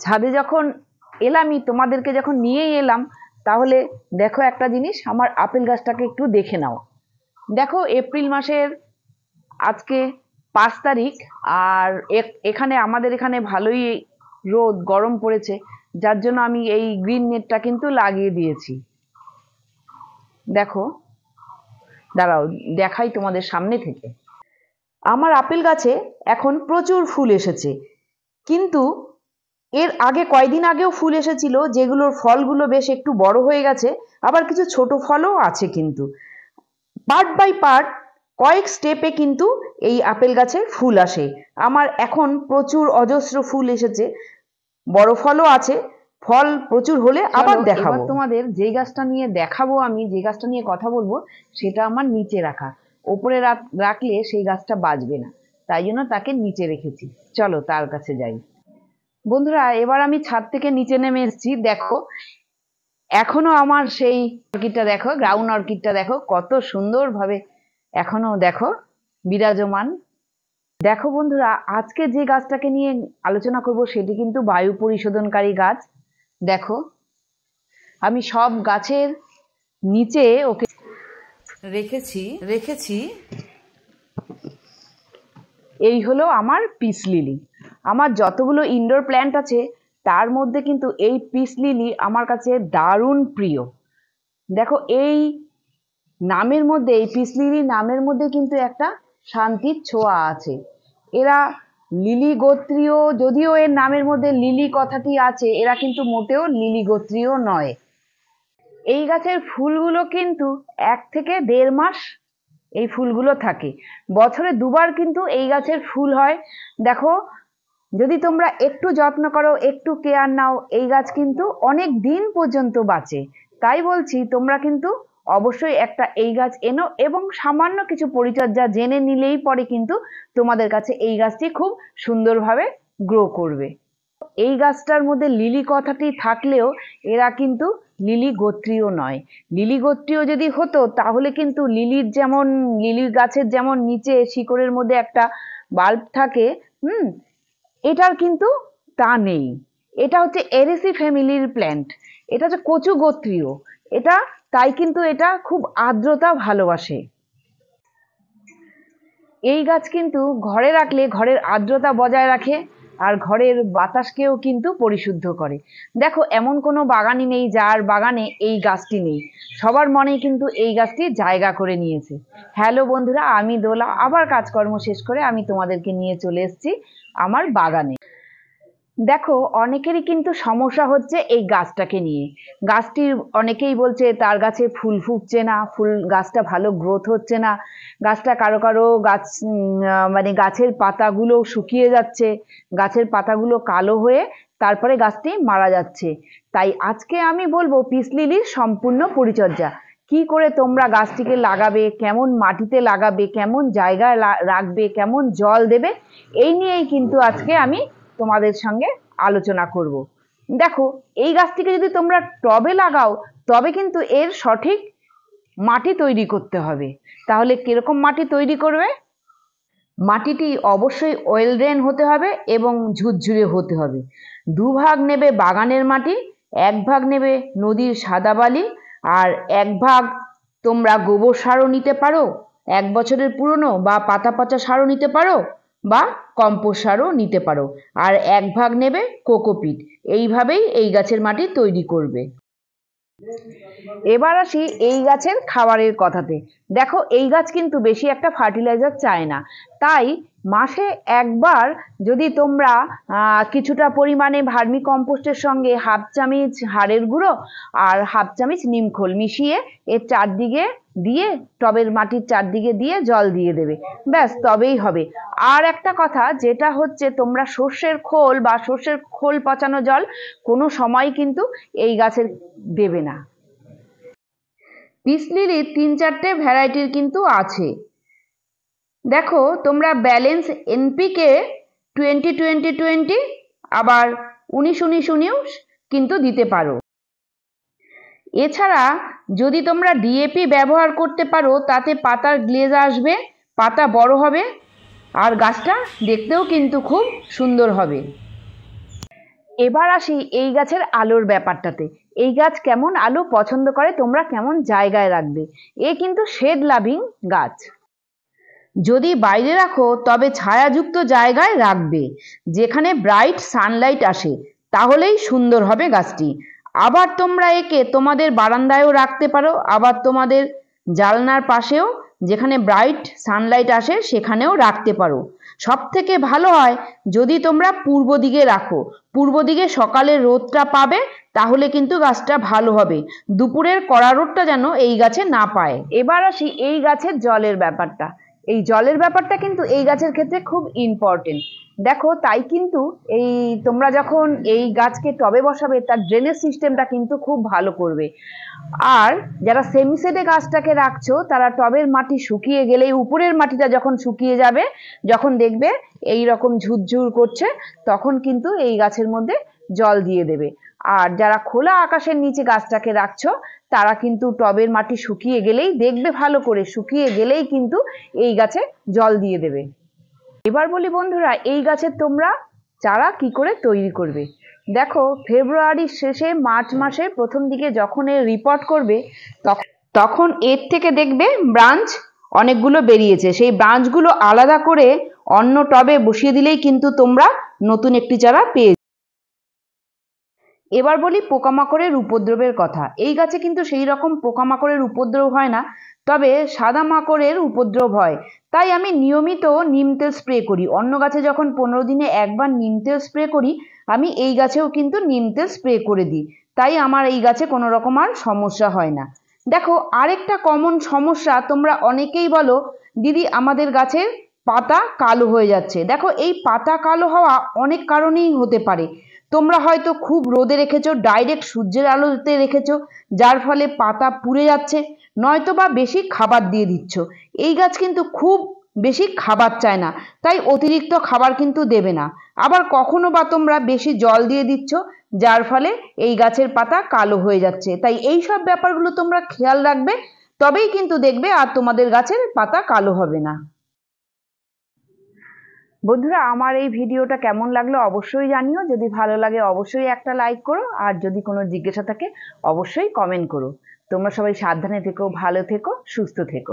ছাদে যখন এলামই, তোমাদেরকে যখন নিয়েই এলাম, তাহলে দেখো একটা জিনিস, আমার আপেল গাছটাকে একটু দেখে নাও। দেখো এপ্রিল মাসের আজকে 5 তারিখ, আর এখানে আমাদের এখানে ভালোই রোদ গরম পড়েছে, যার জন্য আমি এই গ্রিন নেটটা কিন্তু লাগিয়ে দিয়েছি। দেখো, দাঁড়াও দেখাই তোমাদের সামনে থেকে। আমার আপেল গাছে এখন প্রচুর ফুল এসেছে, কিন্তু এর আগে কয়দিন আগেও ফুল এসেছিল, যেগুলোর ফলগুলো বেশ একটু বড় হয়ে গেছে, আবার কিছু ছোট ফলও আছে। কিন্তু পার্ট বাই পার্ট কয়েক স্টেপে কিন্তু এই আপেল গাছের ফুল আসে। আমার এখন প্রচুর অজস্র ফুল এসেছে, বড় ফলও আছে। ফল প্রচুর হলে আবার দেখাবো তোমাদের। যে গাছটা নিয়ে দেখাবো, আমি যে গাছটা নিয়ে কথা বলবো, সেটা আমার নিচে রাখা। ওপরে রাখলে সেই গাছটা বাঁচবে না, তাই জন্য তাকে নিচে রেখেছি। চলো তার কাছে যাই। বন্ধুরা, এবার আমি ছাদ থেকে নিচে নেমে এসেছি। দেখো এখনো আমার সেই অর্কিডটা দেখো, গ্রাউন্ড অর্কিডটা দেখো কত সুন্দরভাবে এখনো দেখো বিরাজমান। দেখো বন্ধুরা, আজকে যে গাছটাকে নিয়ে আলোচনা করব সেটি কিন্তু বায়ু পরিশোধনকারী গাছ। দেখো আমি সব গাছের নিচে ওকে রেখেছি। এই হলো আমার পিস লিলি। আমার যতগুলো ইনডোর প্ল্যান্ট আছে তার মধ্যে কিন্তু এই পিস লিলি আমার কাছে দারুণ প্রিয়। দেখো এই নামের মধ্যে, এই পিস লিলি নামের মধ্যে কিন্তু একটা শান্তির ছোঁয়া আছে। এরা লিলি গোত্রীয়, যদিও এর নামের মধ্যে লিলি কথাটি আছে, এরা কিন্তু মোটেও লিলি গোত্রীয় নয়। এই গাছের ফুলগুলো কিন্তু 1 থেকে 1.5 মাস এই ফুলগুলো থাকে। বছরে 2বার কিন্তু এই গাছের ফুল হয়। দেখো যদি তোমরা একটু যত্ন করো, একটু কেয়ার নাও, এই গাছ কিন্তু অনেক দিন পর্যন্ত বাঁচে। তাই বলছি তোমরা কিন্তু অবশ্যই একটা এই গাছ এনো, এবং সামান্য কিছু পরিচর্যা জেনে নিলেই পরে কিন্তু তোমাদের কাছে এই গাছটি খুব সুন্দরভাবে গ্রো করবে। এই গাছটার মধ্যে লিলি কথাটি থাকলেও এরা কিন্তু লিলি গোত্রীয় নয়। লিলি গোত্রীয় যদি হতো তাহলে কিন্তু লিলি গাছের যেমন নিচে শিকড়ের মধ্যে একটা বাল্ব থাকে, এটার কিন্তু তা নেই। এটা হচ্ছে এরেসি ফ্যামিলির প্ল্যান্ট, এটা হচ্ছে কচু গোত্রীয়। এটা তাই কিন্তু এটা খুব আর্দ্রতা ভালোবাসে। এই গাছ কিন্তু ঘরে রাখলে ঘরের আর্দ্রতা বজায় রাখে, আর ঘরের বাতাসকেও কিন্তু পরিশুদ্ধ করে। দেখো এমন কোনো বাগানই নেই যার বাগানে এই গাছটি নেই। সবার মনে কিন্তু এই গাছটি জায়গা করে নিয়েছে। হ্যালো বন্ধুরা, আমি দোলা আবার কাজকর্ম শেষ করে আমি তোমাদেরকে নিয়ে চলে এসেছি আমার বাগানে। দেখো অনেকেরই কিন্তু সমস্যা হচ্ছে এই গাছটাকে নিয়ে। গাছটির অনেকেই বলছে তার গাছে ফুল ফুটছে না, গাছটা ভালো গ্রোথ হচ্ছে না। গাছটা কারো কারো গাছ মানে গাছের পাতাগুলো শুকিয়ে যাচ্ছে, গাছের পাতাগুলো কালো হয়ে তারপরে গাছটি মারা যাচ্ছে। তাই আজকে আমি বলবো পিস লিলির সম্পূর্ণ পরিচর্যা। কি করে তোমরা গাছটিকে লাগাবে, কেমন মাটিতে লাগাবে, কেমন জায়গায় রাখবে, কেমন জল দেবে, এই নিয়েই কিন্তু আজকে আমি তোমাদের সঙ্গে আলোচনা করব। দেখো এই গাছটিকে যদি তোমরা টবে লাগাও তবে কিন্তু এর সঠিক মাটি তৈরি করতে হবে। তাহলে কিরকম মাটি তৈরি করবে? মাটিটি অবশ্যই ওয়েল ড্রেন হতে হবে এবং ঝুরঝুরে হতে হবে। 2 ভাগ নেবে বাগানের মাটি, 1 ভাগ নেবে নদীর সাদা বালি, আর 1 ভাগ তোমরা গোবর সারও নিতে পারো, 1 বছরের পুরনো বা পাতা পচা সারও নিতে পারো, বা কম্পোস্ট সারও নিতে পারো, আর 1 ভাগ নেবে কোকোপিট। এইভাবেই এই গাছের মাটি তৈরি করবে। এবার আসি এই গাছের খাবারের কথাতে। দেখো এই গাছ কিন্তু বেশি একটা ফার্টিলাইজার চায় না, তাই মাসে 1 বার যদি তোমরা কিছুটা পরিমাণে ভার্মি কম্পোস্টের সঙ্গে 1/2 চামচ হাড়ের গুঁড়ো আর 1/2 চামচ নিমখোল মিশিয়ে এর চারদিকে দিয়ে, টবের মাটির চারদিকে দিয়ে জল দিয়ে দেবে, ব্যাস তবেই হবে। আর একটা কথা, যেটা হচ্ছে তোমরা সর্ষের খোল বা সর্ষের খোল পচানো জল কোনো সময় কিন্তু এই গাছের দেবে না। পিস লিলির 3-4টে ভ্যারাইটির কিন্তু আছে। দেখো তোমরা ব্যালেন্স এনপিকে 20-20-20 আবার 19-19-19 কিন্তু দিতে পারো। এছাড়া যদি তোমরা ডিএপি ব্যবহার করতে পারো তাতে পাতার গ্লেজ আসবে, পাতা বড় হবে, আর গাছটা দেখতেও কিন্তু খুব সুন্দর হবে। এবার আসি এই গাছের আলোর ব্যাপারটাতে। এই গাছ কেমন আলো পছন্দ করে, তোমরা কেমন জায়গায় রাখবে। এ কিন্তু শেড লাভিং গাছ। যদি বাইরে রাখো তবে ছায়াযুক্ত জায়গায় রাখবে, যেখানে ব্রাইট সানলাইট আসে, তাহলেই সুন্দর হবে গাছটি। আবার তোমরা একে তোমাদের বারান্দায়ও রাখতে পারো, আবার তোমাদের জানলার পাশেও, যেখানে ব্রাইট সানলাইট আসে সেখানেও রাখতে পারো। সব থেকে ভালো হয় যদি তোমরা পূর্ব দিকে রাখো। পূর্ব দিকে সকালের রোদটা পাবে, তাহলে কিন্তু গাছটা ভালো হবে। দুপুরের কড়া রোদটা যেন এই গাছে না পায়। এবার আসি এই গাছের জলের ব্যাপারটা। এই জলের ব্যাপারটা কিন্তু এই গাছের ক্ষেত্রে খুব ইম্পর্টেন্ট। দেখো, তাই কিন্তু এই তোমরা যখন এই গাছকে টবে বসাবে, তার ড্রেনেজ সিস্টেমটা কিন্তু খুব ভালো করবে। আর যারা সেমি শেডে গাছটাকে রাখছো, তারা টবের মাটি শুকিয়ে গেলে, উপরের মাটিটা যখন শুকিয়ে যাবে, যখন দেখবে এই রকম ঝুরঝুর করছে, তখন কিন্তু এই গাছের মধ্যে জল দিয়ে দেবে। আর যারা খোলা আকাশের নিচে গাছটাকে রাখছো, তারা কিন্তু টবের মাটি শুকিয়ে গেলেই, দেখবে ভালো করে শুকিয়ে গেলেই কিন্তু এই গাছে জল দিয়ে দেবে। এবার বলি বন্ধুরা, এই গাছের তোমরা চারা কি করে তৈরি করবে। দেখো, ফেব্রুয়ারির শেষে মার্চ মাসের প্রথম দিকে যখন এর রিপোর্ট করবে, তখন এর থেকে দেখবে ব্রাঞ্চ অনেকগুলো বেরিয়েছে। সেই ব্রাঞ্চগুলো আলাদা করে অন্য টবে বসিয়ে দিলেই কিন্তু তোমরা নতুন একটি চারা পেয়ে। এবার বলি পোকামাকড়ের উপদ্রবের কথা। এই গাছে কিন্তু সেই রকম পোকামাকড়ের উপদ্রব হয় না, তবে সাদা মাকড়ের উপদ্রব হয়। তাই আমি নিয়মিত নিম তেল স্প্রে করি। অন্য গাছে যখন 15 দিনে একবার নিম তেল স্প্রে করি, আমি এই গাছেও কিন্তু নিম তেল স্প্রে করে দিই। তাই আমার এই গাছে কোনো রকম আর সমস্যা হয় না। দেখো, আরেকটা কমন সমস্যা, তোমরা অনেকেই বলো দিদি আমাদের গাছের পাতা কালো হয়ে যাচ্ছে। দেখো, এই পাতা কালো হওয়া অনেক কারণেই হতে পারে। তোমরা হয়তো খুব রোদে রেখেছো, ডাইরেক্ট সূর্যের আলোতে রেখেছো, যার ফলে পাতা পুড়ে যাচ্ছে, নয়তো বা বেশি খাবার দিয়ে দিচ্ছ। এই গাছ কিন্তু খুব বেশি খাবার চায় না, তাই অতিরিক্ত খাবার কিন্তু দেবে না। আবার কখনো বা তোমরা বেশি জল দিয়ে দিচ্ছ, যার ফলে এই গাছের পাতা কালো হয়ে যাচ্ছে। তাই এই সব ব্যাপারগুলো তোমরা খেয়াল রাখবে, তবেই কিন্তু দেখবে আর তোমাদের গাছের পাতা কালো হবে না। বন্ধুরা, আমার এই ভিডিওটা কেমন লাগলো অবশ্যই জানিও। যদি ভালো লাগে অবশ্যই একটা লাইক করো, আর যদি কোনো জিজ্ঞাসা থাকে অবশ্যই কমেন্ট করো। তোমরা সবাই সাবধানে থেকো, ভালো থেকো, সুস্থ থেকো।